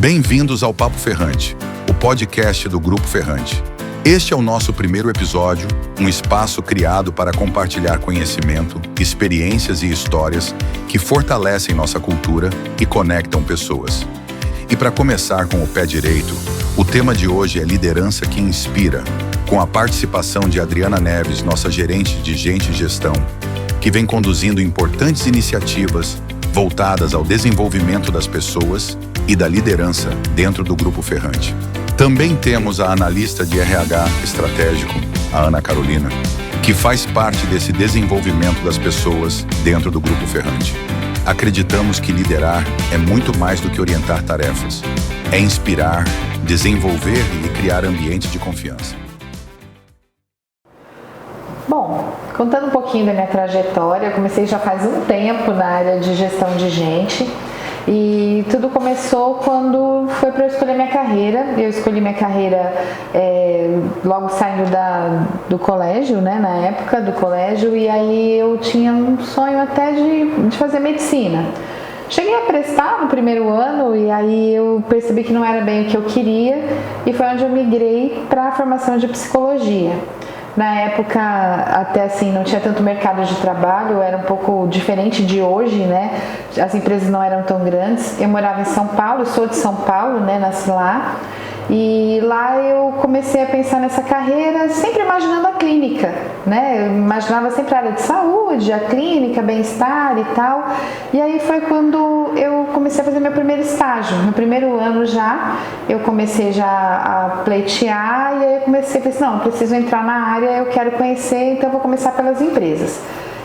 Bem-vindos ao Papo Ferrante, o podcast do Grupo Ferrante. Este é o nosso primeiro episódio, um espaço criado para compartilhar conhecimento, experiências e histórias que fortalecem nossa cultura e conectam pessoas. E para começar com o pé direito, o tema de hoje é liderança que inspira, com a participação de Adriana Neves, nossa gerente de Gente e Gestão, que vem conduzindo importantes iniciativas voltadas ao desenvolvimento das pessoas e da liderança dentro do Grupo Ferrante. Também temos a analista de RH estratégico, a Ana Carolina, que faz parte desse desenvolvimento das pessoas dentro do Grupo Ferrante. Acreditamos que liderar é muito mais do que orientar tarefas. É inspirar, desenvolver e criar ambiente de confiança. Bom, contando um pouquinho da minha trajetória, eu comecei já faz um tempo na área de gestão de gente. E tudo começou quando foi para eu escolher minha carreira. Eu escolhi minha carreira logo saindo do colégio, né, na época do colégio, e aí eu tinha um sonho até de fazer medicina. Cheguei a prestar no primeiro ano e aí eu percebi que não era bem o que eu queria e foi onde eu migrei para a formação de psicologia. Na época, até assim, não tinha tanto mercado de trabalho, era um pouco diferente de hoje, né? As empresas não eram tão grandes. Eu morava em São Paulo, sou de São Paulo, né? Nasci lá. E lá eu comecei a pensar nessa carreira, sempre imaginando a clínica, né? Eu imaginava sempre a área de saúde, a clínica, bem-estar e tal. E aí foi quando eu comecei a fazer meu primeiro estágio. No primeiro ano já, eu comecei já a pleitear e aí eu comecei a pensar, não, preciso entrar na área, eu quero conhecer, então eu vou começar pelas empresas.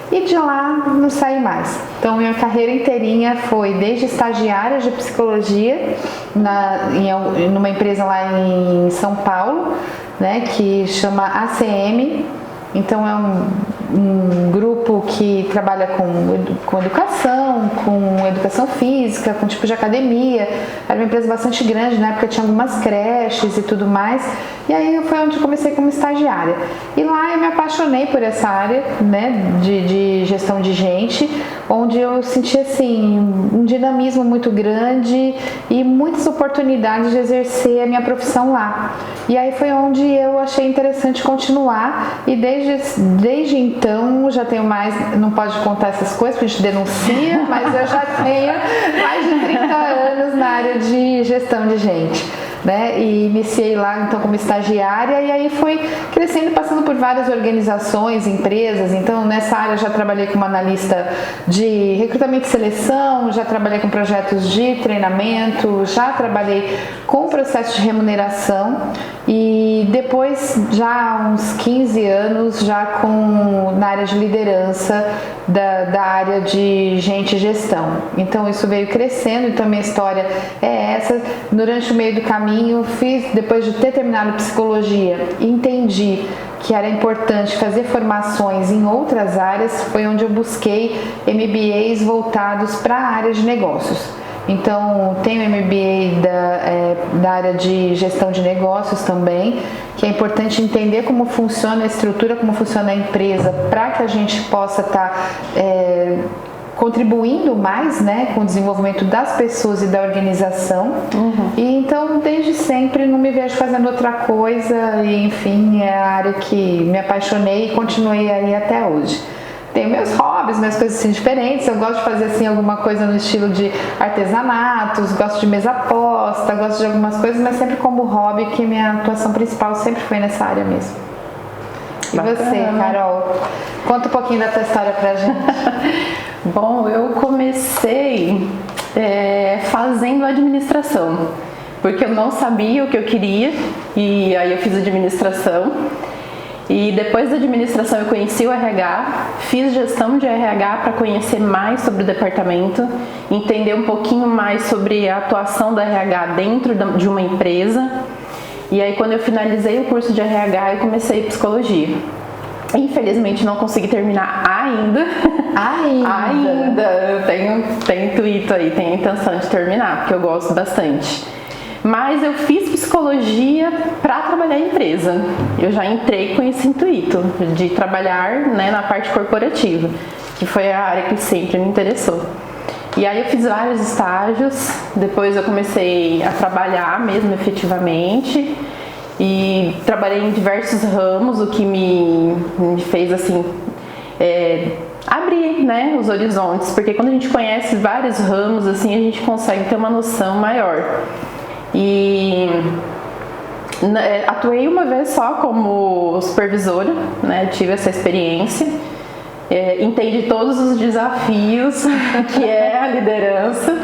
E de lá não saí mais. Então minha carreira inteirinha foi desde estagiária de psicologia numa empresa lá em São Paulo, né, que chama ACM. Então é um grupo que trabalha com educação física, com tipo de academia. Era uma empresa bastante grande, na época tinha algumas creches e tudo mais. E aí foi onde eu comecei como estagiária. E lá eu me apaixonei por essa área, né, de gestão de gente, onde eu senti assim um dinamismo muito grande e muitas oportunidades de exercer a minha profissão lá. E aí foi onde eu achei interessante continuar e desde então já tenho mais, não pode contar essas coisas porque a gente denuncia, mas eu já tenho mais de 30 anos na área de gestão de gente, né? E iniciei lá então como estagiária e aí fui crescendo, passando por várias organizações, empresas. Então nessa área eu já trabalhei como analista de recrutamento e seleção, já trabalhei com projetos de treinamento, já trabalhei com processo de remuneração e depois já há uns 15 anos já na área de liderança da área de gente e gestão. Então isso veio crescendo, então minha história é essa. Durante o meio do caminho depois de ter terminado psicologia, entendi que era importante fazer formações em outras áreas, foi onde eu busquei MBAs voltados para a área de negócios. Então, tenho MBA da área de gestão de negócios também, que é importante entender como funciona a estrutura, como funciona a empresa, para que a gente possa estar contribuindo mais, né, com o desenvolvimento das pessoas e da organização. E então, desde sempre, não me vejo fazendo outra coisa e, enfim, é a área que me apaixonei e continuei aí até hoje. Tenho meus hobbies, minhas coisas assim diferentes. Eu gosto de fazer assim alguma coisa no estilo de artesanatos, gosto de mesa posta, gosto de algumas coisas, mas sempre como hobby, que minha atuação principal sempre foi nessa área mesmo. E bacana. Você, Carol? Conta um pouquinho da tua história pra gente. Bom, eu comecei fazendo administração, porque eu não sabia o que eu queria e aí eu fiz administração. E depois da administração eu conheci o RH, fiz gestão de RH para conhecer mais sobre o departamento, entender um pouquinho mais sobre a atuação do RH dentro de uma empresa. E aí quando eu finalizei o curso de RH eu comecei psicologia. Infelizmente não consegui terminar ainda. Ainda. Eu tenho intuito aí, tenho a intenção de terminar, porque eu gosto bastante. Mas eu fiz psicologia para trabalhar em empresa. Eu já entrei com esse intuito de trabalhar, né, na parte corporativa, que foi a área que sempre me interessou. E aí eu fiz vários estágios, depois eu comecei a trabalhar mesmo efetivamente e trabalhei em diversos ramos, o que me fez assim abrir, né, os horizontes, porque quando a gente conhece vários ramos assim, a gente consegue ter uma noção maior. E atuei uma vez só como supervisora, né, tive essa experiência. Entendi todos os desafios que é a liderança,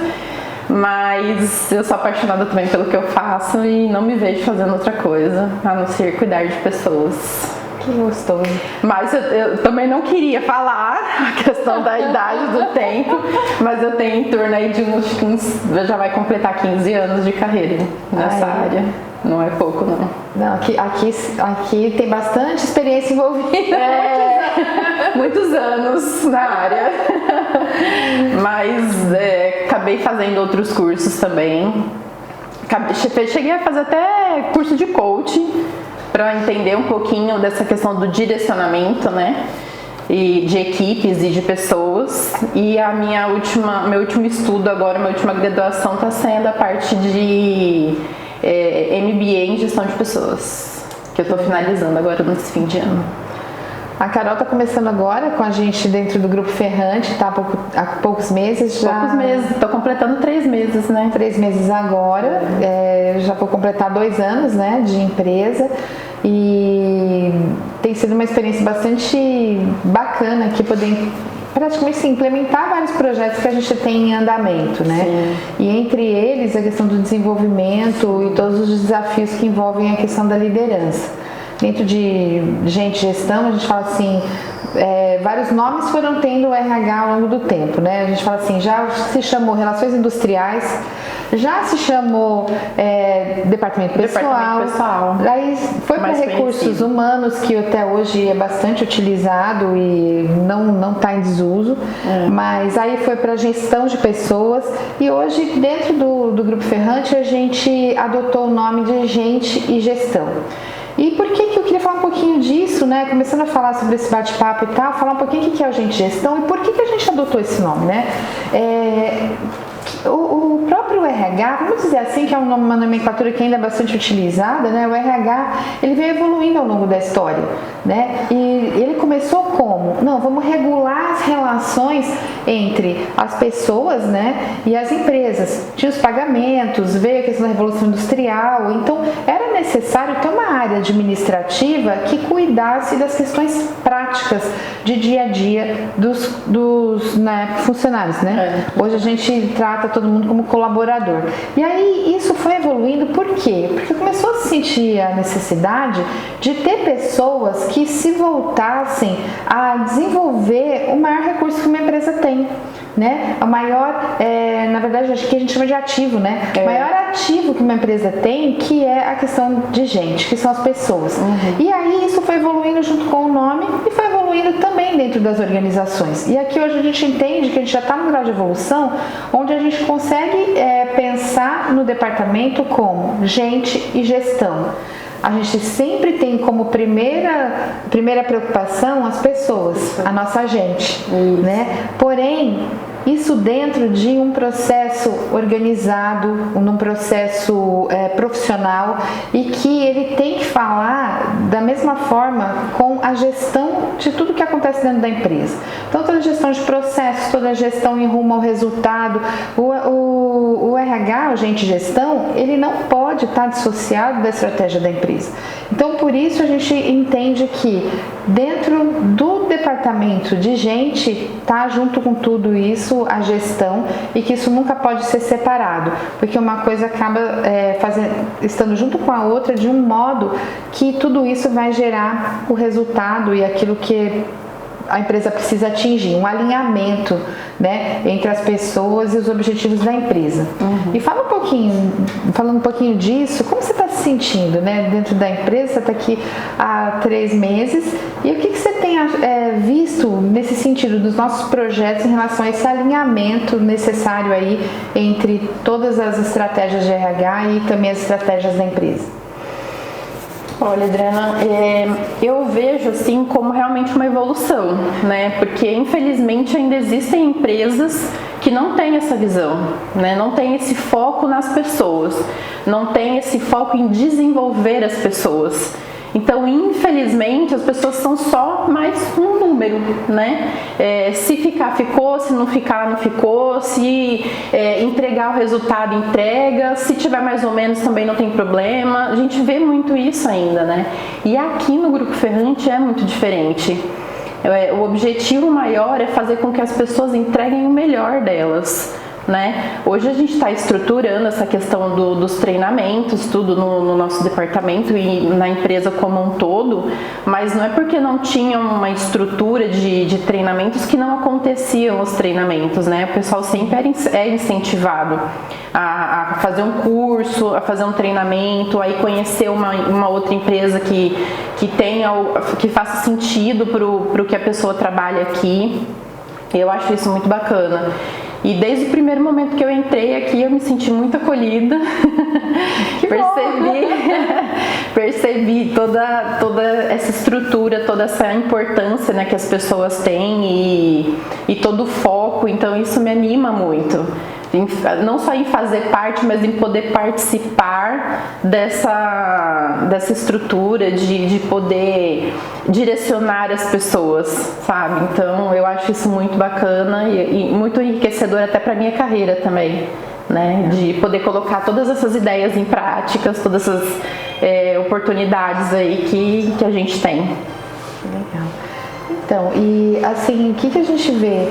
mas eu sou apaixonada também pelo que eu faço e não me vejo fazendo outra coisa a não ser cuidar de pessoas. Que gostoso. Mas eu também não queria falar a questão da idade do tempo, mas eu tenho em torno aí de uns já vai completar 15 anos de carreira nessa área. Não é pouco, não. Não, aqui tem bastante experiência envolvida. Muitos anos na área. Mas acabei fazendo outros cursos também. Cheguei a fazer até curso de coaching para entender um pouquinho dessa questão do direcionamento, né? E de equipes e de pessoas. E meu último estudo agora, minha última graduação está sendo a parte de MBA em gestão de pessoas, que eu estou finalizando agora nesse fim de ano. A Carol está começando agora com a gente dentro do Grupo Ferrante, tá há poucos meses já. Poucos meses, estou completando 3 meses, né? 3 meses agora, já vou completar 2 anos, né, de empresa, e tem sido uma experiência bastante bacana aqui poder praticamente sim, implementar vários projetos que a gente tem em andamento, né? Sim. E entre eles a questão do desenvolvimento e todos os desafios que envolvem a questão da liderança. Dentro de gestão, a gente fala assim, vários nomes foram tendo o RH ao longo do tempo, né? A gente fala assim, já se chamou Relações Industriais, já se chamou Departamento Pessoal, aí foi para Recursos Humanos, que até hoje é bastante utilizado e não está em desuso, mas aí foi para Gestão de Pessoas, e hoje dentro do Grupo Ferrante a gente adotou o nome de Gente e Gestão. E por que eu queria falar um pouquinho disso, né? Começando a falar sobre esse bate-papo e tal, falar um pouquinho o que é o Gente Gestão e por que a gente adotou esse nome, né? O próprio RH, vamos dizer assim, que é uma nomenclatura que ainda é bastante utilizada, né? O RH, ele veio evoluindo ao longo da história, né? E ele começou como? Não, vamos regular as relações entre as pessoas, né? E as empresas. Tinha os pagamentos, veio a questão da Revolução Industrial, então era necessário ter uma área administrativa que cuidasse das questões práticas de dia a dia dos funcionários, né? Hoje a gente trata todo mundo como colaborador. E aí isso foi evoluindo, por quê? Porque começou a se sentir a necessidade de ter pessoas que se voltassem a desenvolver o maior recurso que uma empresa tem, né? O maior, na verdade, acho que a gente chama de ativo, né? O maior ativo que uma empresa tem, que é a questão de gente, que são as pessoas. E aí isso foi evoluindo junto com o nome e foi evoluindo também dentro das organizações. E aqui hoje a gente entende que a gente já está no grau de evolução, onde a gente consegue pensar no departamento como gente e gestão. A gente sempre tem como primeira preocupação as pessoas, a nossa gente, né? Porém, isso dentro de um processo organizado, num processo profissional, e que ele tem que falar da mesma forma com a gestão de tudo que acontece dentro da empresa. Então, toda a gestão de processos, toda a gestão em rumo ao resultado, o RH, o Gente Gestão, ele não pode estar dissociado da estratégia da empresa. Então, por isso a gente entende que dentro do departamento de gente está junto com tudo isso a gestão, e que isso nunca pode ser separado, porque uma coisa acaba estando junto com a outra de um modo que tudo isso vai gerar o resultado e aquilo que a empresa precisa atingir, um alinhamento, né, entre as pessoas e os objetivos da empresa. E falando um pouquinho disso, como você está se sentindo, né, dentro da empresa? Você está aqui há 3 meses, e o que você tem visto nesse sentido dos nossos projetos em relação a esse alinhamento necessário aí entre todas as estratégias de RH e também as estratégias da empresa? Olha, Adriana, eu vejo assim como realmente uma evolução, né? Porque infelizmente ainda existem empresas que não têm essa visão, né? Não tem esse foco nas pessoas, não tem esse foco em desenvolver as pessoas. Então, infelizmente, as pessoas são só mais um número, né? Se ficar, ficou, se não ficar, não ficou, se entregar o resultado, entrega, se tiver mais ou menos também não tem problema. A gente vê muito isso ainda, né? E aqui no Grupo Ferrante é muito diferente. O objetivo maior é fazer com que as pessoas entreguem o melhor delas, né? Hoje a gente está estruturando essa questão dos treinamentos, tudo no nosso departamento e na empresa como um todo, mas não é porque não tinha uma estrutura de treinamentos que não aconteciam os treinamentos, né? O pessoal sempre é incentivado a fazer um curso, a fazer um treinamento, aí conhecer uma outra empresa que faça sentido para o que a pessoa trabalha aqui. Eu acho isso muito bacana. E desde o primeiro momento que eu entrei aqui, eu me senti muito acolhida. Percebi toda essa estrutura, toda essa importância, né, que as pessoas têm e todo o foco. Então isso me anima muito. Não só em fazer parte, mas em poder participar dessa estrutura de poder direcionar as pessoas, sabe? Então eu acho isso muito bacana e muito enriquecedor até para minha carreira também, né? De poder colocar todas essas ideias em práticas, todas essas oportunidades aí que a gente tem. Legal. Então, e assim, o que a gente vê?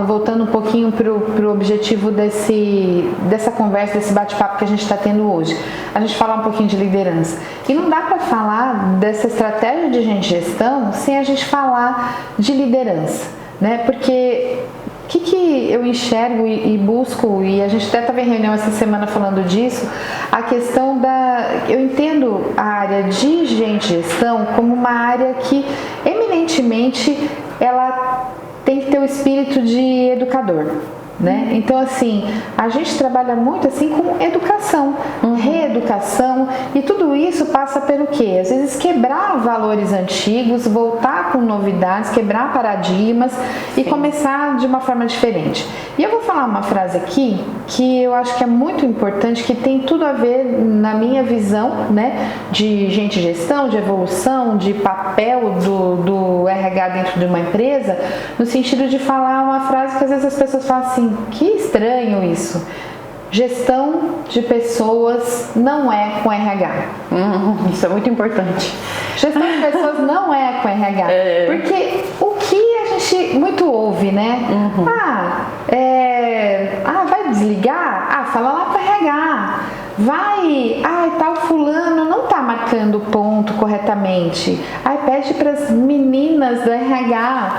Voltando um pouquinho para o objetivo dessa conversa, desse bate-papo que a gente está tendo hoje, a gente falar um pouquinho de liderança. E não dá para falar dessa estratégia de gestão sem a gente falar de liderança, né? Porque o que eu enxergo e busco, e a gente até estava em reunião essa semana falando disso, a questão eu entendo a área de gestão como uma área que eminentemente ela tem que ter o espírito de educador, né? Então, assim, a gente trabalha muito assim com educação, reeducação, e tudo isso passa pelo quê? Às vezes quebrar valores antigos, voltar com novidades, quebrar paradigmas e começar de uma forma diferente. E eu vou falar uma frase aqui que eu acho que é muito importante, que tem tudo a ver na minha visão, né, de gestão, de evolução, de papel do RH dentro de uma empresa, no sentido de falar uma frase que às vezes as pessoas falam assim: que estranho isso. Gestão de pessoas não é com RH. Isso é muito importante. Gestão de pessoas não é com RH. Porque o que a gente muito ouve, né? Vai desligar? Fala lá com RH. Tal fulano não tá marcando o ponto corretamente. Pede para as meninas do RH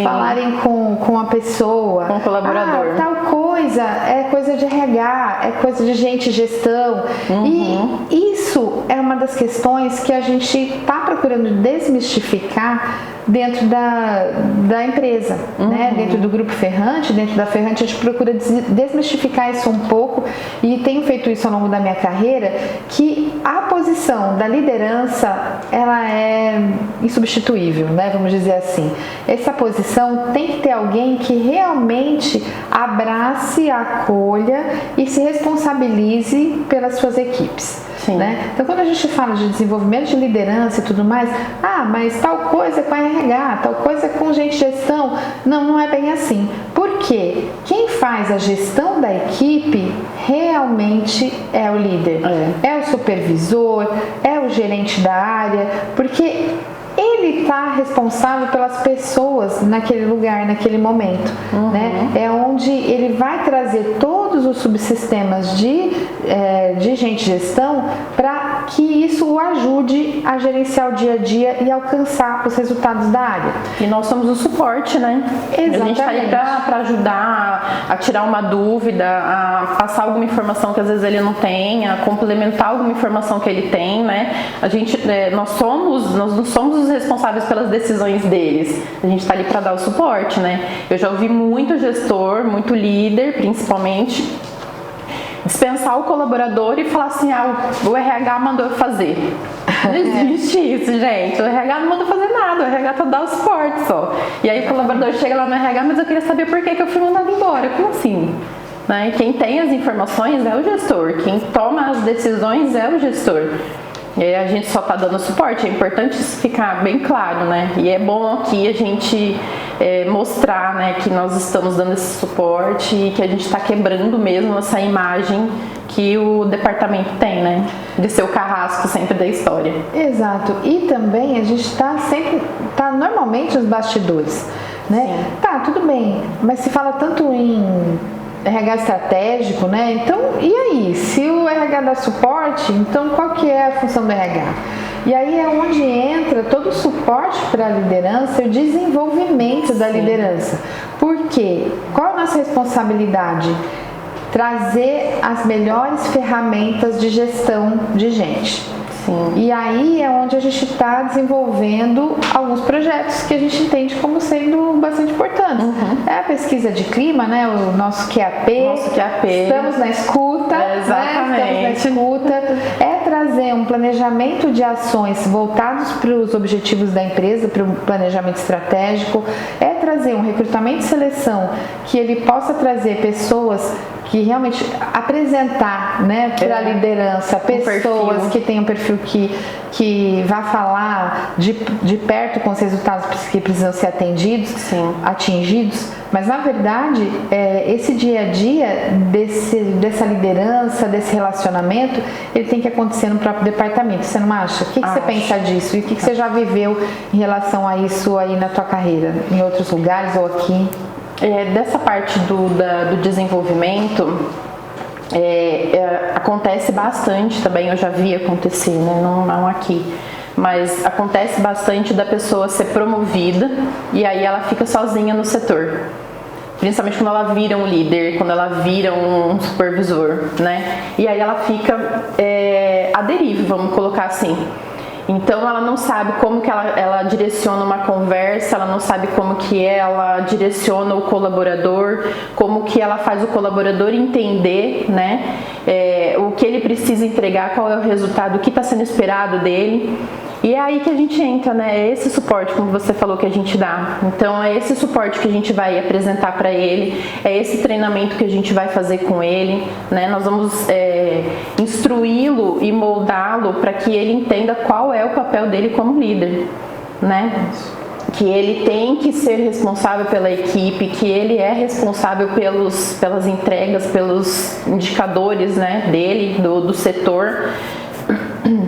falarem com a pessoa. Com o colaborador. Tal coisa é coisa de RH, é coisa de gestão. E isso é uma das questões que a gente está procurando desmistificar dentro da empresa, né? Dentro do Grupo Ferrante, dentro da Ferrante, a gente procura desmistificar isso um pouco, e tenho feito isso ao longo da minha carreira, que a posição da liderança, ela é insubstituível, né? Vamos dizer assim. Essa posição tem que ter alguém que realmente abrace, acolha e se responsabilize pelas suas equipes. Né? Então, quando a gente fala de desenvolvimento de liderança e tudo mais, mas tal coisa com a RH, tal coisa com gestão, não é bem assim. Porque quem faz a gestão da equipe realmente é o líder, é o supervisor, é o gerente da área, porque ele está responsável pelas pessoas naquele lugar, naquele momento, né? É onde ele vai trazer todos os subsistemas de gestão para que isso o ajude a gerenciar o dia a dia e alcançar os resultados da área. E nós somos o suporte, né? Exatamente. A gente está ali para ajudar a tirar uma dúvida, a passar alguma informação que às vezes ele não tem, a complementar alguma informação que ele tem, né? Nós não somos os responsáveis pelas decisões deles. A gente está ali para dar o suporte, né? Eu já ouvi muito gestor, muito líder, principalmente, dispensar o colaborador e falar assim, o RH mandou eu fazer. Não existe isso, gente. O RH não mandou fazer nada, o RH tá dando suporte só. E aí o colaborador chega lá no RH, mas eu queria saber por que eu fui mandado embora. Como assim? Né? Quem tem as informações é o gestor, quem toma as decisões é o gestor. E aí a gente só está dando suporte, é importante isso ficar bem claro, né? E é bom aqui a gente mostrar, né, que nós estamos dando esse suporte e que a gente está quebrando mesmo essa imagem que o departamento tem, né? De ser o carrasco sempre da história. Exato. E também a gente está sempre, normalmente nos bastidores, né? Sim. Tá, tudo bem, mas se fala tanto em RH estratégico, né? Então, e aí? Se o RH dá suporte, então qual que é a função do RH? E aí é onde entra todo o suporte para a liderança e o desenvolvimento da liderança. Por quê? Qual é a nossa responsabilidade? Trazer as melhores ferramentas de gestão de gente. Sim. E aí é onde a gente está desenvolvendo alguns projetos que a gente entende como sendo bastante importantes. É a pesquisa de clima, né? O nosso QAP. Estamos na escuta. Exatamente. Né? Estamos na escuta. É trazer um planejamento de ações voltados para os objetivos da empresa, para o planejamento estratégico. É trazer um recrutamento e seleção que ele possa trazer pessoas que realmente apresentar, né, para a liderança, pessoas que tenham um perfil que vá falar de perto com os resultados que precisam ser atingidos, mas na verdade esse dia a dia dessa liderança, desse relacionamento, ele tem que acontecer no próprio departamento. Você não acha? O que você pensa disso? E o que você já viveu em relação a isso aí na tua carreira, em outros lugares ou aqui? Dessa parte do desenvolvimento, acontece bastante também, eu já vi acontecer, né? Não aqui, mas acontece bastante da pessoa ser promovida e aí ela fica sozinha no setor. Principalmente quando ela vira um líder, quando ela vira um supervisor, né? E aí ela fica à deriva, vamos colocar assim. Então ela não sabe como que ela direciona uma conversa, ela não sabe como que ela direciona o colaborador, como que ela faz o colaborador entender, né, o que ele precisa entregar, qual é o resultado, o que está sendo esperado dele. E é aí que a gente entra, né? É esse suporte, como você falou, que a gente dá. Então é esse suporte que a gente vai apresentar para ele, é esse treinamento que a gente vai fazer com ele, né? Nós vamos instruí-lo e moldá-lo para que ele entenda qual é o papel dele como líder, né? Que ele tem que ser responsável pela equipe, que ele é responsável pelas entregas, pelos indicadores, né, dele, do setor.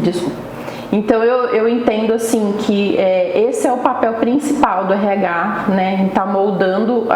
Desculpa. Então eu entendo assim que esse é o papel principal do RH, né, em estar moldando,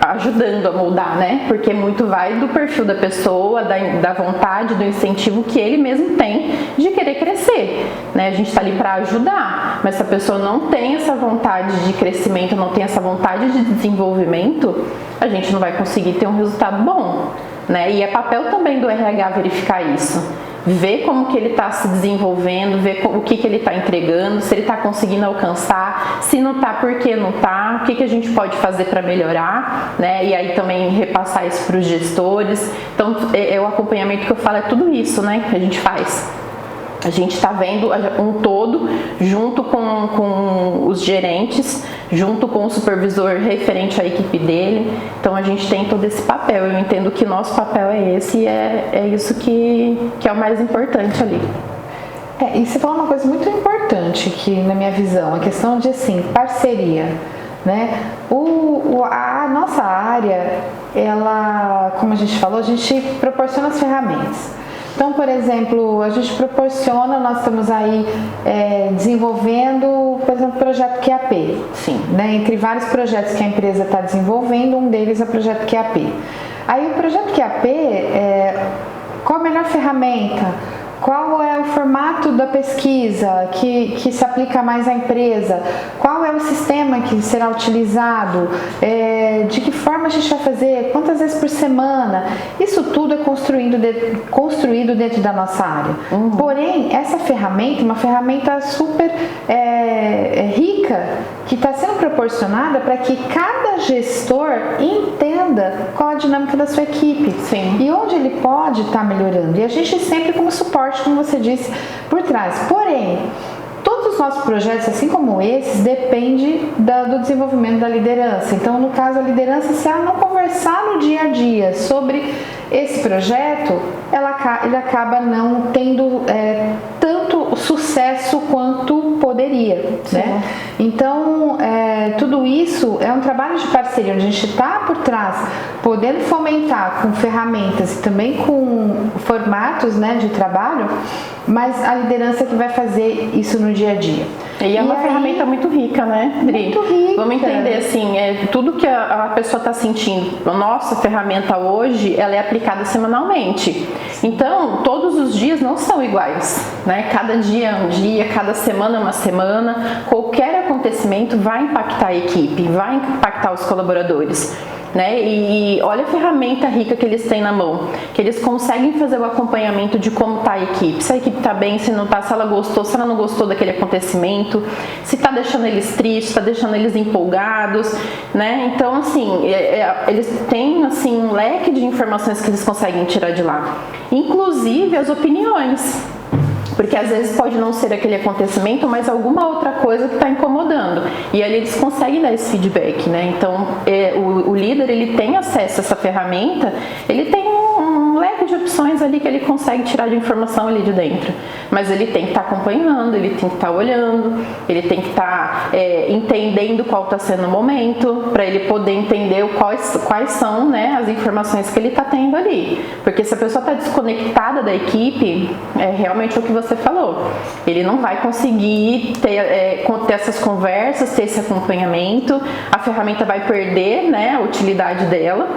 ajudando a moldar, né, porque muito vai do perfil da pessoa, da vontade, do incentivo que ele mesmo tem de querer crescer, né, a gente está ali para ajudar, mas se a pessoa não tem essa vontade de crescimento, não tem essa vontade de desenvolvimento, a gente não vai conseguir ter um resultado bom, né, e é papel também do RH verificar isso. Ver como que ele está se desenvolvendo, ver o que ele está entregando, se ele está conseguindo alcançar, se não está, por que não está, o que a gente pode fazer para melhorar, né? E aí também repassar isso para os gestores. Então, o acompanhamento que eu falo é tudo isso, né, que a gente faz. A gente está vendo um todo junto com os gerentes, junto com o supervisor referente à equipe dele. Então a gente tem todo esse papel. Eu entendo que nosso papel é esse e é isso que é o mais importante ali. E você falou uma coisa muito importante aqui na minha visão, a questão de assim, parceria, né? A nossa área, ela, como a gente falou, a gente proporciona as ferramentas. Então, por exemplo, a gente proporciona, nós estamos aí desenvolvendo, por exemplo, o projeto QAP. Sim. Né? Entre vários projetos que a empresa está desenvolvendo, um deles é o projeto QAP. Aí o projeto QAP, qual a melhor ferramenta? Qual é o formato da pesquisa que se aplica mais à empresa? Qual é o sistema que será utilizado? De que forma a gente vai fazer? Quantas vezes por semana? Isso tudo é construído dentro da nossa área. Porém, essa ferramenta é uma ferramenta super rica rica que está sendo proporcionada para que cada gestor entenda qual a dinâmica da sua equipe. Sim. E onde ele pode estar melhorando. E a gente sempre como suporte, como você disse, por trás. Porém, todos os nossos projetos, assim como esses, dependem do desenvolvimento da liderança. Então, no caso, a liderança, se ela não conversar no dia a dia sobre esse projeto, ele acaba não tendo tanto sucesso quanto poderia, né? Então, tudo isso é um trabalho de parceria, onde a gente está por trás, podendo fomentar com ferramentas e também com formatos, né, de trabalho, mas a liderança que vai fazer isso no dia a dia. E é uma ferramenta muito rica, né, Dri? Muito rica. Vamos entender, assim, tudo que a pessoa está sentindo, a nossa ferramenta hoje, ela é aplicada semanalmente. Então, todos os dias não são iguais, né? Cada dia é um dia, cada semana é uma semana. Qualquer acontecimento vai impactar a equipe, vai impactar os colaboradores. Né? E olha a ferramenta rica que eles têm na mão, que eles conseguem fazer o acompanhamento de como está a equipe, se a equipe está bem, se não está, se ela gostou, se ela não gostou daquele acontecimento, se está deixando eles tristes, está deixando eles empolgados, né? Então, assim, eles têm assim, um leque de informações que eles conseguem tirar de lá, inclusive as opiniões. Porque às vezes pode não ser aquele acontecimento, mas alguma outra coisa que está incomodando. E ali eles conseguem dar esse feedback, né? Então, o líder, ele tem acesso a essa ferramenta, ele tem um leque de opções ali que ele consegue tirar de informação ali de dentro. Mas ele tem que estar acompanhando, ele tem que estar olhando, ele tem que estar entendendo qual está sendo o momento, para ele poder entender quais são, né, as informações que ele está tendo ali. Porque se a pessoa está desconectada da equipe, é realmente o que você falou. Ele não vai conseguir ter essas conversas, ter esse acompanhamento, a ferramenta vai perder, né, a utilidade dela,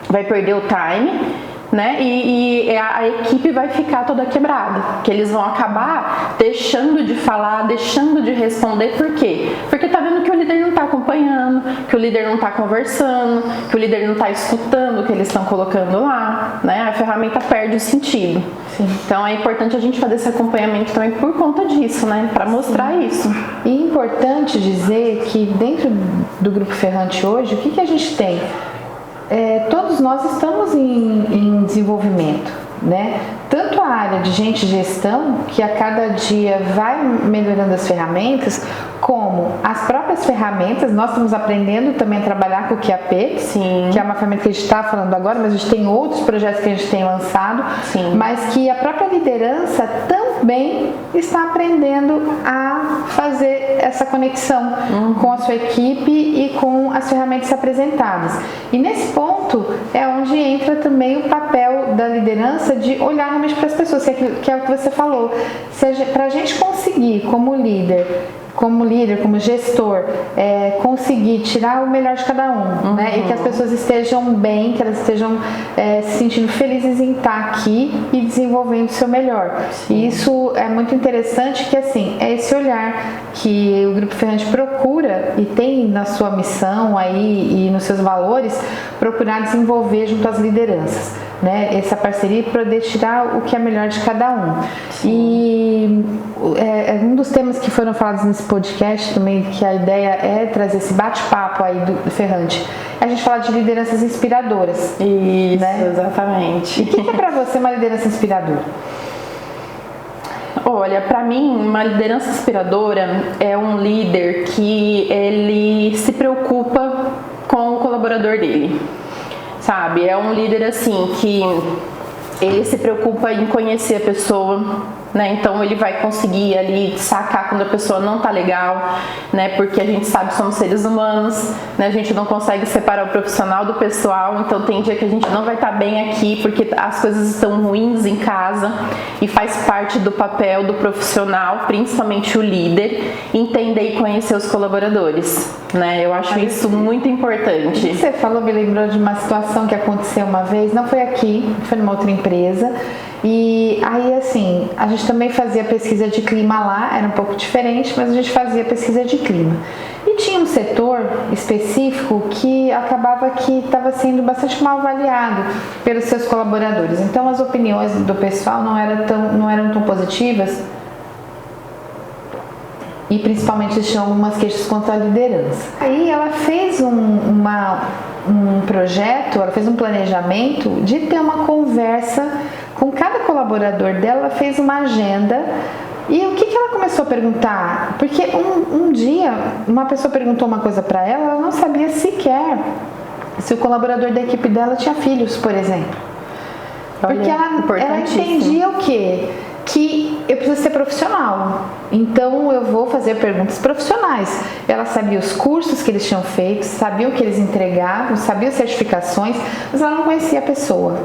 vai perder o time, né? E a equipe vai ficar toda quebrada, que eles vão acabar deixando de falar, deixando de responder. Por quê? Porque tá vendo que o líder não está acompanhando, que o líder não está conversando, que o líder não está escutando o que eles estão colocando lá, né? A ferramenta perde o sentido. Sim. Então é importante a gente fazer esse acompanhamento também por conta disso, né? Para mostrar isso. E é importante dizer que dentro do Grupo Ferrante hoje, o que a gente tem? Todos nós estamos em desenvolvimento, né? Tanto a área de gente de gestão, que a cada dia vai melhorando as ferramentas, como as próprias ferramentas. Nós estamos aprendendo também a trabalhar com o QAP, Sim. que é uma ferramenta que a gente está falando agora, mas a gente tem outros projetos que a gente tem lançado, Sim. mas que a própria liderança também está aprendendo a fazer essa conexão com a sua equipe e com as ferramentas apresentadas. E nesse ponto é onde entra também o papel da liderança de olhar realmente para as pessoas, que é o que você falou. Para a gente conseguir, como líder, como gestor, conseguir tirar o melhor de cada um, né? E que as pessoas estejam bem, que elas estejam se sentindo felizes em estar aqui e desenvolvendo o seu melhor. E isso é muito interessante, que assim, é esse olhar que o Grupo Ferrante procura e tem na sua missão aí e nos seus valores, procurar desenvolver junto às lideranças, né? Essa parceria para poder tirar o que é melhor de cada um. E um dos temas que foram falados nesse podcast também, que a ideia é trazer esse bate-papo aí do Ferrante, é a gente falar de lideranças inspiradoras. Isso, né? Exatamente. E o que é para você uma liderança inspiradora? Olha, para mim, uma liderança inspiradora é um líder que ele se preocupa com o colaborador dele, sabe? É um líder assim que ele se preocupa em conhecer a pessoa, né? Então ele vai conseguir ali sacar quando a pessoa não tá legal, né? Porque a gente sabe que somos seres humanos, né? A gente não consegue separar o profissional do pessoal, então tem dia que a gente não vai estar bem aqui porque as coisas estão ruins em casa, e faz parte do papel do profissional, principalmente o líder, entender e conhecer os colaboradores, né? Eu acho isso muito importante. Você falou, me lembrou de uma situação que aconteceu uma vez, não foi aqui, foi numa outra empresa. E aí, assim, a gente também fazia pesquisa de clima lá, era um pouco diferente, mas a gente fazia pesquisa de clima. E tinha um setor específico que acabava que estava sendo bastante mal avaliado pelos seus colaboradores. Então, as opiniões do pessoal não eram tão positivas. e principalmente eles tinham algumas queixas contra a liderança. Aí ela fez um projeto, ela fez um planejamento de ter uma conversa com cada colaborador dela. Ela fez uma agenda. E o que ela começou a perguntar? Porque um dia uma pessoa perguntou uma coisa para ela, ela não sabia sequer se o colaborador da equipe dela tinha filhos, por exemplo. Porque ela entendia o quê? Que eu preciso ser profissional, então eu vou fazer perguntas profissionais. Ela sabia os cursos que eles tinham feito, sabia o que eles entregavam, sabia as certificações, mas ela não conhecia a pessoa,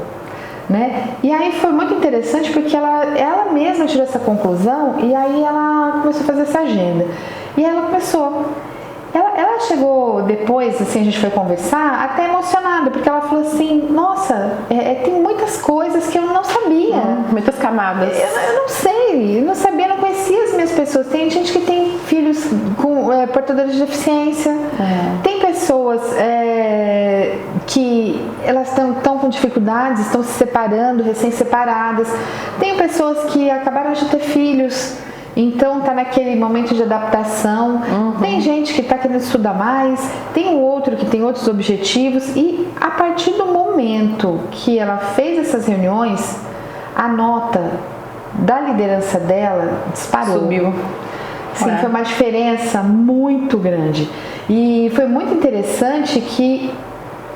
né? E aí foi muito interessante porque ela mesma tirou essa conclusão e aí ela começou a fazer essa agenda. E aí ela começou. Ela chegou depois, assim, a gente foi conversar, até emocionada, porque ela falou assim, nossa, tem muitas coisas que eu não sabia. Muitas camadas. Eu não sabia, não conhecia as minhas pessoas. Tem gente que tem filhos com portadores de deficiência, tem pessoas que elas estão com dificuldades, estão se separando, recém-separadas, tem pessoas que acabaram de ter filhos, então tá naquele momento de adaptação. Tem gente que tá querendo estudar mais, tem o outro que tem outros objetivos, e a partir do momento que ela fez essas reuniões, a nota da liderança dela disparou. Subiu. Sim, foi uma diferença muito grande. E foi muito interessante que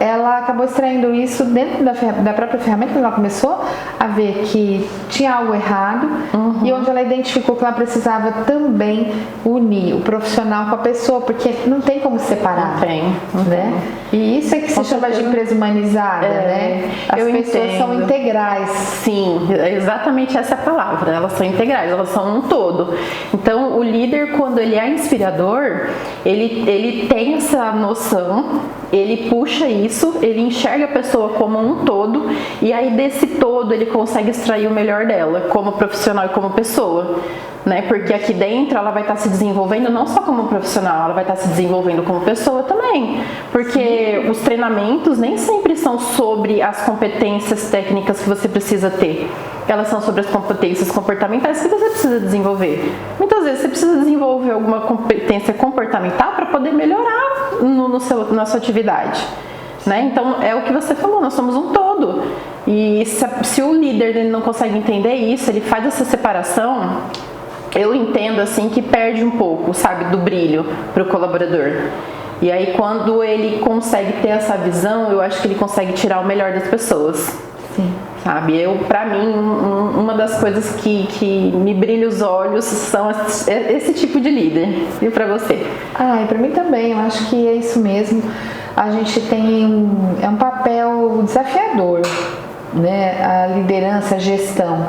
ela acabou extraindo isso dentro da própria ferramenta, quando ela começou a ver que tinha algo errado, e onde ela identificou que ela precisava também unir o profissional com a pessoa, porque não tem como separar. Não tem. Né? E isso é que se chama de empresa humanizada, né? As pessoas são integrais. Sim, exatamente essa é a palavra. Elas são integrais, elas são um todo. Então, o líder, quando ele é inspirador, ele tem essa noção, ele puxa isso, ele enxerga a pessoa como um todo, e aí desse todo ele consegue extrair o melhor dela, como profissional e como pessoa, né? Porque aqui dentro ela vai estar se desenvolvendo não só como profissional, ela vai estar se desenvolvendo como pessoa também, porque os treinamentos nem sempre são sobre as competências técnicas que você precisa ter. Elas são sobre as competências comportamentais que você precisa desenvolver. Muitas vezes você precisa desenvolver alguma competência comportamental para poder melhorar na sua atividade, né? Então é o que você falou, nós somos um todo. E se o líder ele não consegue entender isso, ele faz essa separação, eu entendo assim que perde um pouco, sabe, do brilho para o colaborador. E aí quando ele consegue ter essa visão, eu acho que ele consegue tirar o melhor das pessoas. Sim. Sabe, pra mim, uma das coisas que me brilha os olhos são esse tipo de líder. E pra você? E pra mim também, eu acho que é isso mesmo. A gente tem um papel desafiador, né? A liderança, a gestão.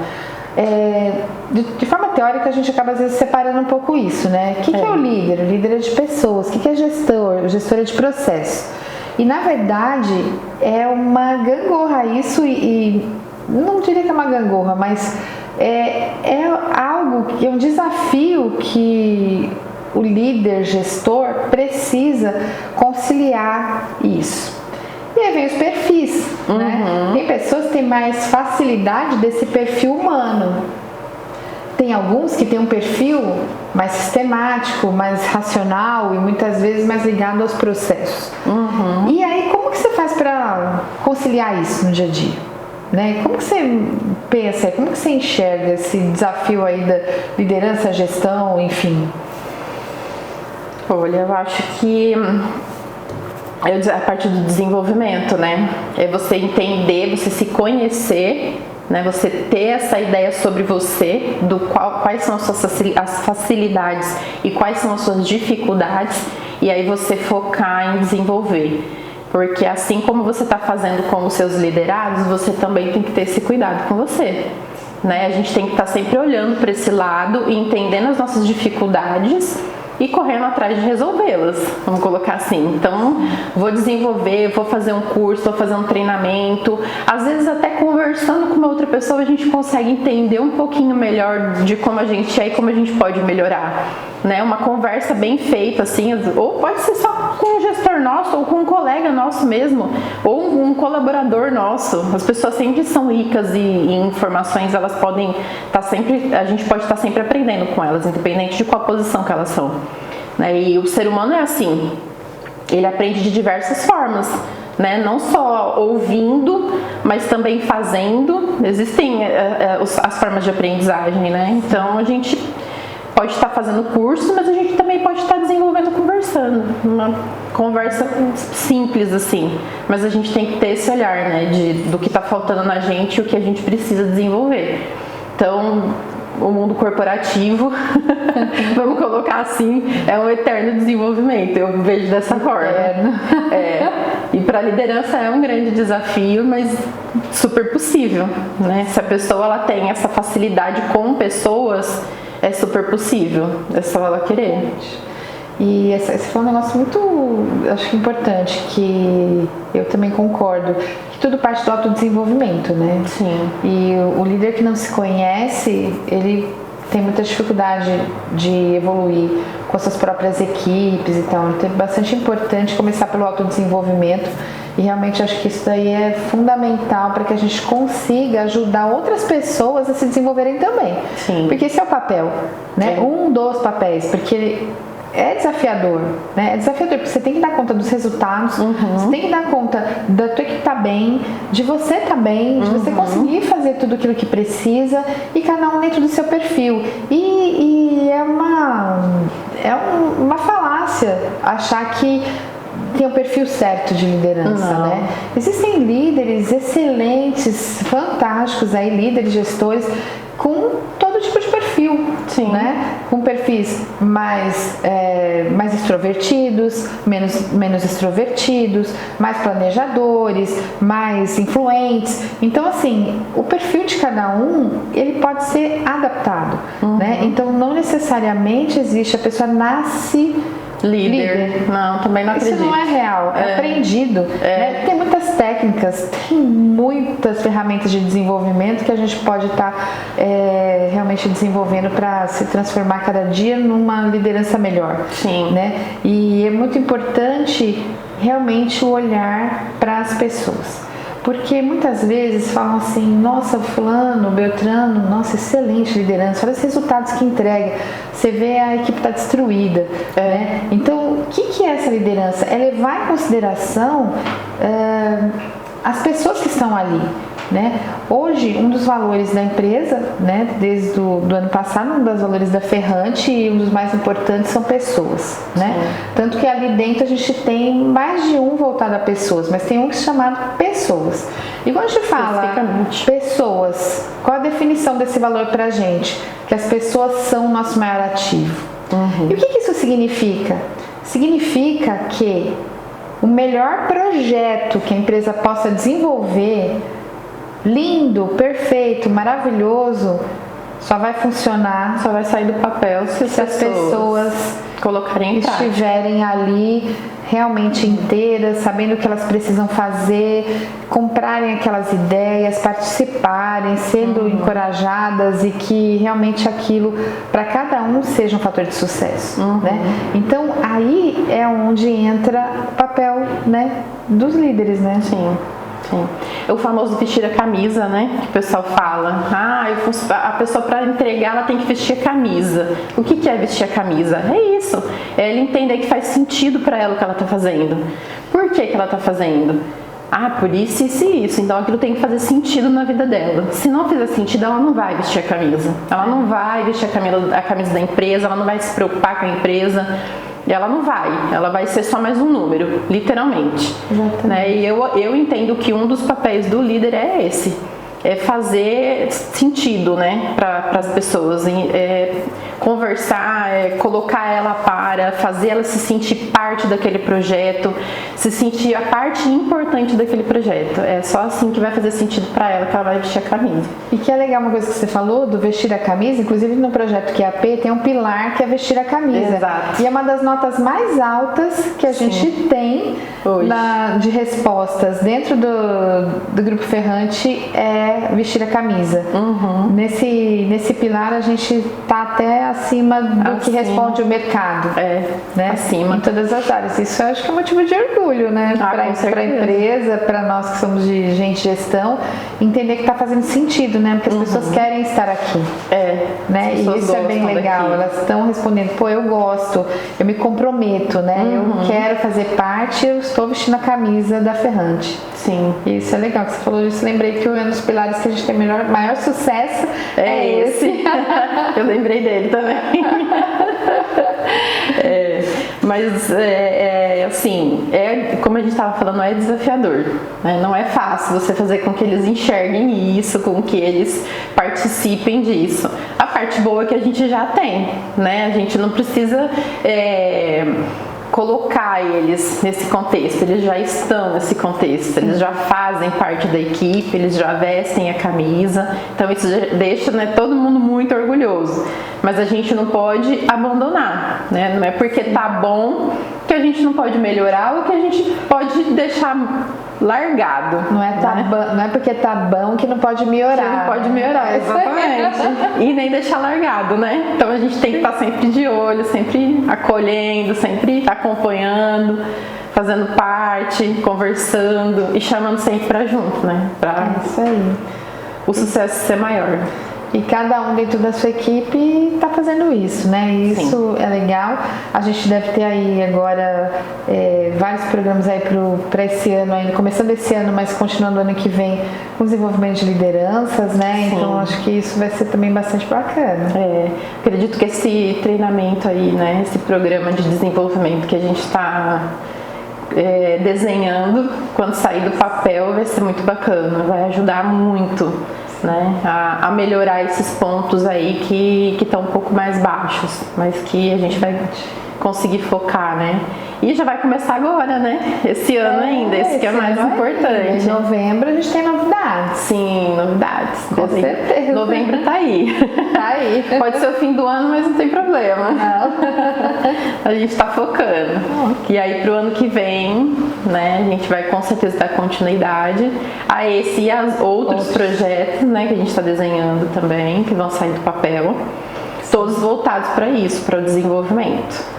De forma teórica, a gente acaba às vezes separando um pouco isso, né? O que é o líder? O líder é de pessoas. O que é gestor? O gestor é de processo. E na verdade é uma gangorra isso, e não diria que é uma gangorra, mas é algo que é um desafio que o líder gestor precisa conciliar isso. E aí vem os perfis, né? Tem pessoas que têm mais facilidade desse perfil humano. Tem alguns que têm um perfil mais sistemático, mais racional e muitas vezes mais ligado aos processos. E aí, como que você faz para conciliar isso no dia a dia? Né? Como que você pensa, como que você enxerga esse desafio aí da liderança, gestão, enfim? Olha, eu acho que a parte do desenvolvimento, né? É você entender, você se conhecer, né? Você ter essa ideia sobre você, quais são as suas facilidades e quais são as suas dificuldades, e aí você focar em desenvolver. Porque assim como você está fazendo com os seus liderados, você também tem que ter esse cuidado com você, né? A gente tem que estar sempre olhando para esse lado e entendendo as nossas dificuldades e correndo atrás de resolvê-las, vamos colocar assim. Então, vou desenvolver, vou fazer um curso, vou fazer um treinamento. Às vezes até conversando com uma outra pessoa a gente consegue entender um pouquinho melhor de como a gente é e como a gente pode melhorar, né? Uma conversa bem feita assim, ou pode ser só com um gestor nosso ou com um colega nosso mesmo, ou um um colaborador nosso. As pessoas sempre são ricas em informações, elas podem estar sempre, a gente pode estar sempre aprendendo com elas, independente de qual posição que elas são, né? E o ser humano é assim, ele aprende de diversas formas, né? Não só ouvindo, mas também fazendo. Existem as formas de aprendizagem, né? Então a gente pode estar fazendo curso, mas a gente também pode estar desenvolvendo conversando. Uma conversa simples assim, mas a gente tem que ter esse olhar, né, do que está faltando na gente e o que a gente precisa desenvolver. Então, o mundo corporativo, vamos colocar assim, é um eterno desenvolvimento, eu vejo dessa forma. E para a liderança é um grande desafio, mas super possível, né? Se a pessoa ela tem essa facilidade com pessoas, é super possível, é só ela querer. E esse foi um negócio muito, acho que importante, que eu também concordo, que tudo parte do autodesenvolvimento, né? Sim. E o líder que não se conhece, ele tem muita dificuldade de evoluir com as suas próprias equipes e tal. Então é bastante importante começar pelo autodesenvolvimento. E realmente acho que isso daí é fundamental para que a gente consiga ajudar outras pessoas a se desenvolverem também. Sim. Porque esse é o papel, né? Um dos papéis, porque é desafiador, né? É desafiador porque você tem que dar conta dos resultados, você tem que dar conta da tua equipe tá bem, de você tá bem, de você conseguir fazer tudo aquilo que precisa e cada um dentro do seu perfil. E é uma falácia achar que tem o perfil certo de liderança, né? Existem líderes excelentes, fantásticos aí, líderes, gestores, com todo tipo de perfil, né? Com perfis mais extrovertidos, menos extrovertidos, mais planejadores, mais influentes. Então, assim, o perfil de cada um, ele pode ser adaptado, né? Então, não necessariamente existe, a pessoa nasce líder. Não, também não acredito. Isso não é real, é aprendido. Né? Tem muitas técnicas, tem muitas ferramentas de desenvolvimento que a gente pode estar realmente desenvolvendo para se transformar cada dia numa liderança melhor. Sim. Né? E é muito importante realmente o olhar para as pessoas. Porque muitas vezes falam assim, nossa, fulano, Beltrano, nossa, excelente liderança, olha os resultados que entrega. Você vê a equipe está destruída. Né? Então, o que é essa liderança? É levar em consideração as pessoas que estão ali. Né? Hoje, um dos valores da empresa, né, desde o ano passado, um dos valores da Ferrante e um dos mais importantes são pessoas. Né? Tanto que ali dentro a gente tem mais de um voltado a pessoas, mas tem um que se chama pessoas. E quando a gente fala pessoas, qual a definição desse valor pra gente? Que as pessoas são o nosso maior ativo. E o que isso significa? Significa que o melhor projeto que a empresa possa desenvolver, lindo, perfeito, maravilhoso, só vai funcionar, só vai sair do papel se as pessoas colocarem em prática, estiverem ali realmente inteiras, sabendo o que elas precisam fazer, comprarem aquelas ideias, participarem, sendo encorajadas e que realmente aquilo para cada um seja um fator de sucesso. Né? Então aí é onde entra o papel, né, dos líderes, né? Sim. O famoso vestir a camisa, né? Que o pessoal fala. A pessoa para entregar ela tem que vestir a camisa. O que é vestir a camisa? É isso. É ele entender que faz sentido para ela o que ela está fazendo. Por que ela está fazendo? Por isso, isso e isso. Então aquilo tem que fazer sentido na vida dela. Se não fizer sentido, ela não vai vestir a camisa. Ela não vai vestir a camisa da empresa, ela não vai se preocupar com a empresa. E ela não vai, ela vai ser só mais um número, literalmente. Né? E eu entendo que um dos papéis do líder é esse, é fazer sentido, né, para as pessoas, conversar, colocar ela fazer ela se sentir parte daquele projeto, se sentir a parte importante daquele projeto. É só assim que vai fazer sentido para ela que ela vai vestir a camisa. E que é legal uma coisa que você falou do vestir a camisa, inclusive no projeto QAP tem um pilar que é vestir a camisa. Exato. E é uma das notas mais altas que a gente tem de respostas dentro do Grupo Ferrante é vestir a camisa. Nesse pilar a gente tá até acima do que responde o mercado. Né? Acima. Em todas as áreas. Isso eu acho que é motivo de orgulho, né? Para a empresa, para nós que somos de gente de gestão, entender que está fazendo sentido, né? Porque as pessoas querem estar aqui. Né? E isso é bem legal. Daqui. Elas estão respondendo, pô, eu gosto, eu me comprometo, né? Eu quero fazer parte, eu estou vestindo a camisa da Ferrante. Sim. E isso é legal, que você falou disso. Lembrei que um dos pilares que a gente tem maior sucesso é esse. Eu lembrei dele também. Mas assim, como a gente estava falando, é desafiador, né? Não é fácil você fazer com que eles enxerguem isso, com que eles participem disso. A parte boa é que a gente já tem, né? A gente não precisa colocar eles nesse contexto, eles já estão nesse contexto, eles já fazem parte da equipe, eles já vestem a camisa, então isso deixa, né, todo mundo muito orgulhoso, mas a gente não pode abandonar, né? Não é porque tá bom que a gente não pode melhorar ou que a gente pode deixar largado. Não é porque tá bom que não pode melhorar. Que não pode melhorar, exatamente. E nem deixar largado, né? Então a gente tem que estar sempre de olho, sempre acolhendo, sempre acompanhando, fazendo parte, conversando e chamando sempre pra junto, né? Pra isso aí. O sucesso ser maior. E cada um dentro da sua equipe está fazendo isso, né? E isso é legal. A gente deve ter aí agora vários programas aí para esse ano ainda, começando esse ano, mas continuando ano que vem, com desenvolvimento de lideranças, né? Sim. Então acho que isso vai ser também bastante bacana. Acredito que esse treinamento aí, né? Esse programa de desenvolvimento que a gente está desenhando, quando sair do papel, vai ser muito bacana, vai ajudar muito, né, a melhorar esses pontos aí que estão um pouco mais baixos, mas que a gente vai conseguir focar, né? E já vai começar agora, né? Esse ano ainda, esse que é mais importante. Em novembro a gente tem novidades. Sim, novidades. Com certeza. Novembro tá aí. Tá aí. Pode ser o fim do ano, mas não tem problema. Não. A gente tá focando. E aí pro ano que vem, né, a gente vai com certeza dar continuidade a esse e aos outros projetos, né, que a gente tá desenhando também, que vão sair do papel. Todos voltados para isso, para o desenvolvimento.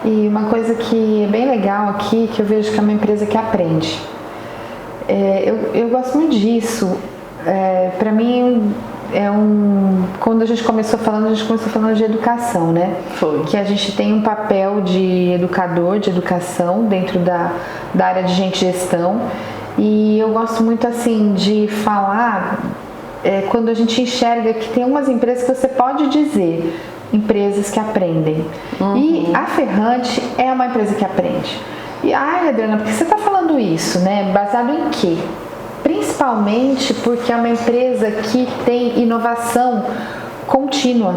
E uma coisa que é bem legal aqui, que eu vejo que é uma empresa que aprende. Eu gosto muito disso. Para mim, quando a gente começou falando de educação, né? Foi. Que a gente tem um papel de educador, de educação, dentro da área de gente gestão. E eu gosto muito, assim, de falar... quando a gente enxerga que tem umas empresas que você pode dizer, empresas que aprendem. E a Ferrante é uma empresa que aprende. E, Adriana, por que você está falando isso, né? Baseado em quê? Principalmente porque é uma empresa que tem inovação contínua.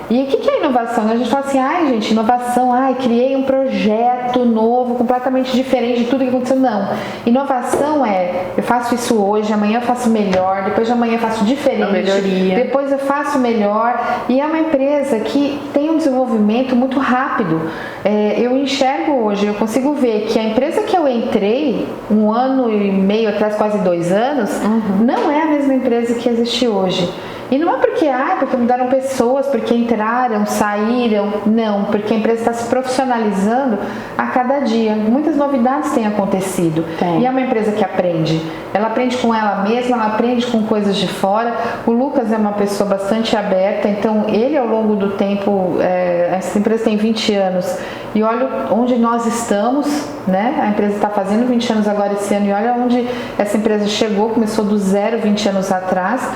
E o que é inovação? A gente fala assim, gente, inovação, criei um projeto novo, completamente diferente de tudo que aconteceu. Não. Inovação eu faço isso hoje, amanhã eu faço melhor, depois de amanhã eu faço diferente, melhoria. Depois eu faço melhor. E é uma empresa que tem um desenvolvimento muito rápido. Eu enxergo hoje, eu consigo ver que a empresa que eu entrei 1 ano e meio atrás, quase 2 anos, não é a mesma empresa que existe hoje. E não é porque mudaram pessoas, porque entraram, saíram, não, porque a empresa está se profissionalizando a cada dia. Muitas novidades têm acontecido. E é uma empresa que aprende. Ela aprende com ela mesma, ela aprende com coisas de fora. O Lucas é uma pessoa bastante aberta, então ele ao longo do tempo, essa empresa tem 20 anos, e olha onde nós estamos, né? A empresa está fazendo 20 anos agora esse ano, e olha onde essa empresa chegou, começou do zero 20 anos atrás,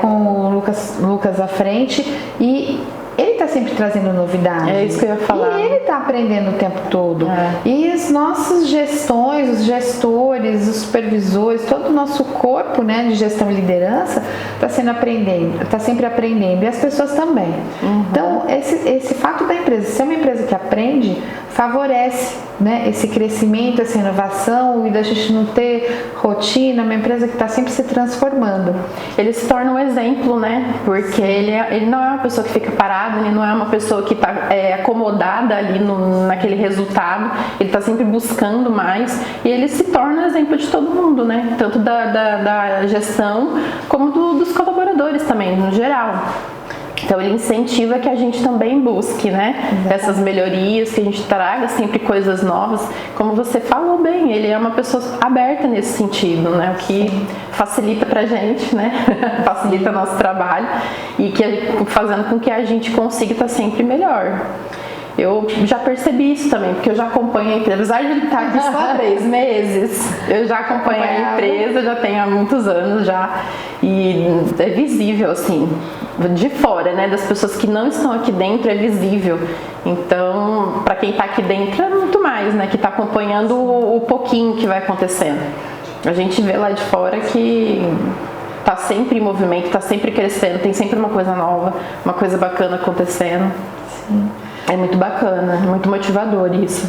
com o Lucas à frente, e ele está sempre trazendo novidades. É isso que eu ia falar. E ele está aprendendo o tempo todo. E as nossas gestões, os gestores, os supervisores, todo o nosso corpo, né, de gestão e liderança está sempre aprendendo. E as pessoas também. Então, esse fato da empresa ser uma empresa que aprende favorece, né, esse crescimento, essa inovação, e da gente não ter rotina, uma empresa que está sempre se transformando. Ele se torna um exemplo, né? Porque ele não é uma pessoa que fica parada, ele não é uma pessoa que está acomodada ali naquele resultado, ele está sempre buscando mais, e ele se torna exemplo de todo mundo, né? Tanto da gestão como dos colaboradores também, no geral. Então ele incentiva que a gente também busque, né, essas melhorias, que a gente traga sempre coisas novas. Como você falou bem, ele é uma pessoa aberta nesse sentido, né, o que facilita pra gente, né, facilita o nosso trabalho e fazendo com que a gente consiga estar sempre melhor. Eu já percebi isso também, porque eu já acompanho a empresa, apesar de ele estar aqui só há 3 meses, eu já acompanho a empresa, já tenho há muitos anos já, e é visível, assim, de fora, né, das pessoas que não estão aqui dentro, é visível. Então, para quem está aqui dentro é muito mais, né, que está acompanhando o pouquinho que vai acontecendo. A gente vê lá de fora que está sempre em movimento, está sempre crescendo, tem sempre uma coisa nova, uma coisa bacana acontecendo. Sim. É muito bacana, é muito motivador isso.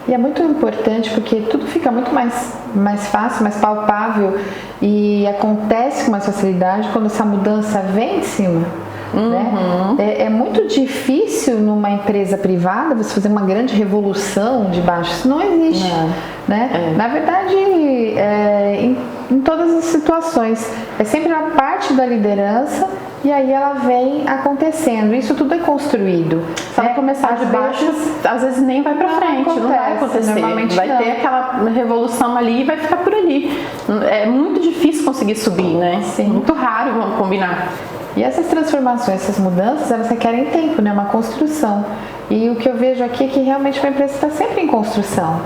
E é muito importante porque tudo fica muito mais fácil, mais palpável e acontece com mais facilidade quando essa mudança vem de cima. Né? É muito difícil numa empresa privada você fazer uma grande revolução de baixo. Isso não existe. Né? Na verdade, em todas as situações, é sempre a parte da liderança e aí ela vem acontecendo. Isso tudo é construído. Se ela começar de baixo, às vezes nem vai pra frente, não vai acontecer. Vai ter aquela revolução ali e vai ficar por ali. É muito difícil conseguir subir, né? Sim. Muito raro, vamos combinar. E essas transformações, essas mudanças, elas requerem tempo, né? Uma construção. E o que eu vejo aqui é que realmente uma empresa está sempre em construção.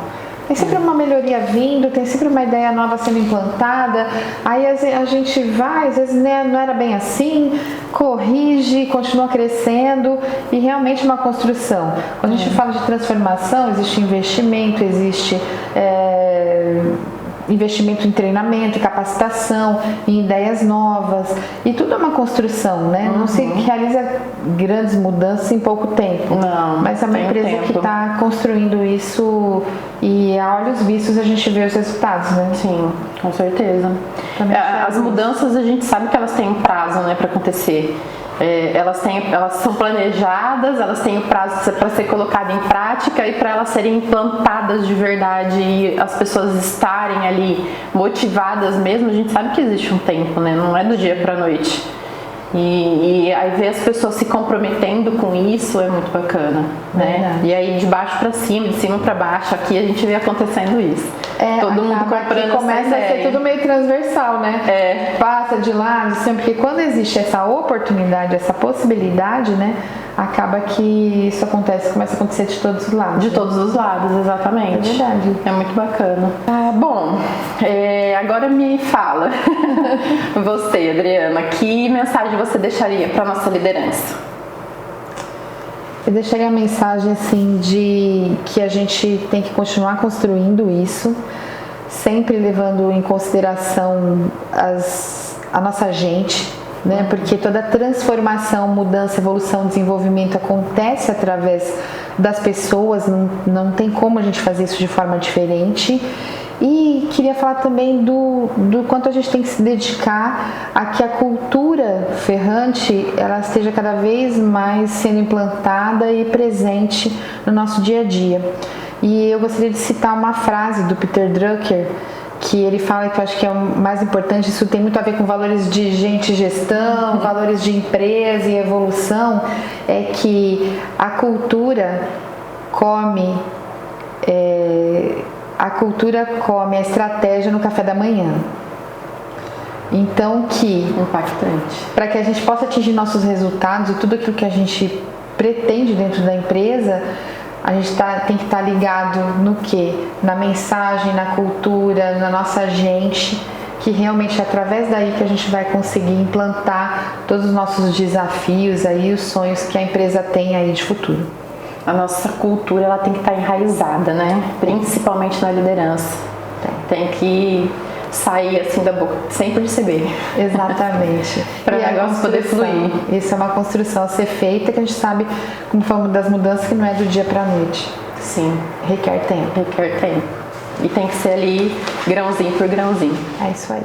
Tem sempre uma melhoria vindo, tem sempre uma ideia nova sendo implantada. Aí a gente vai, às vezes não era bem assim, corrige, continua crescendo e realmente uma construção. Quando a gente fala de transformação, existe investimento, existe investimento em treinamento, em capacitação, em ideias novas, e tudo é uma construção, né? Não se realiza grandes mudanças em pouco tempo. Não, mas é uma empresa que está construindo isso e a olhos vistos a gente vê os resultados, né? Sim, com certeza. As mudanças a gente sabe que elas têm um prazo, né, para acontecer. Elas são planejadas, elas têm o prazo para ser colocada em prática e para elas serem implantadas de verdade e as pessoas estarem ali motivadas mesmo. A gente sabe que existe um tempo, né? Não é do dia para a noite. E aí ver as pessoas se comprometendo com isso é muito bacana, né? E aí de baixo para cima, de cima para baixo, aqui a gente vê acontecendo isso. Todo mundo comprando essa começa a ser tudo meio transversal, né? Passa de lado, sempre, porque quando existe essa oportunidade, essa possibilidade, né? Acaba que isso começa a acontecer de todos os lados. De todos os lados, exatamente. É verdade. É muito bacana. Bom, agora me fala, você, Adriana, que mensagem você deixaria para nossa liderança? Eu deixaria a mensagem assim de que a gente tem que continuar construindo isso, sempre levando em consideração a nossa gente, né? Porque toda transformação, mudança, evolução, desenvolvimento acontece através das pessoas, não tem como a gente fazer isso de forma diferente. E queria falar também do quanto a gente tem que se dedicar a que a cultura ferrante ela esteja cada vez mais sendo implantada e presente no nosso dia a dia. E eu gostaria de citar uma frase do Peter Drucker, que ele fala que eu acho que é o mais importante, isso tem muito a ver com valores de gente e gestão, valores de empresa e evolução, é que a cultura come a estratégia no café da manhã. Então impactante. Para que a gente possa atingir nossos resultados e tudo aquilo que a gente pretende dentro da empresa, a gente tem que estar ligado no quê? Na mensagem, na cultura, na nossa gente, que realmente é através daí que a gente vai conseguir implantar todos os nossos desafios aí, os sonhos que a empresa tem aí de futuro. A nossa cultura ela tem que estar enraizada, né? Principalmente na liderança. Tem que sair assim da boca, sem perceber. Exatamente. Para o negócio poder fluir. Isso é uma construção a ser feita que a gente sabe, como falamos das mudanças, que não é do dia para a noite. Sim. Requer tempo. Requer tempo. E tem que ser ali grãozinho por grãozinho. É isso aí.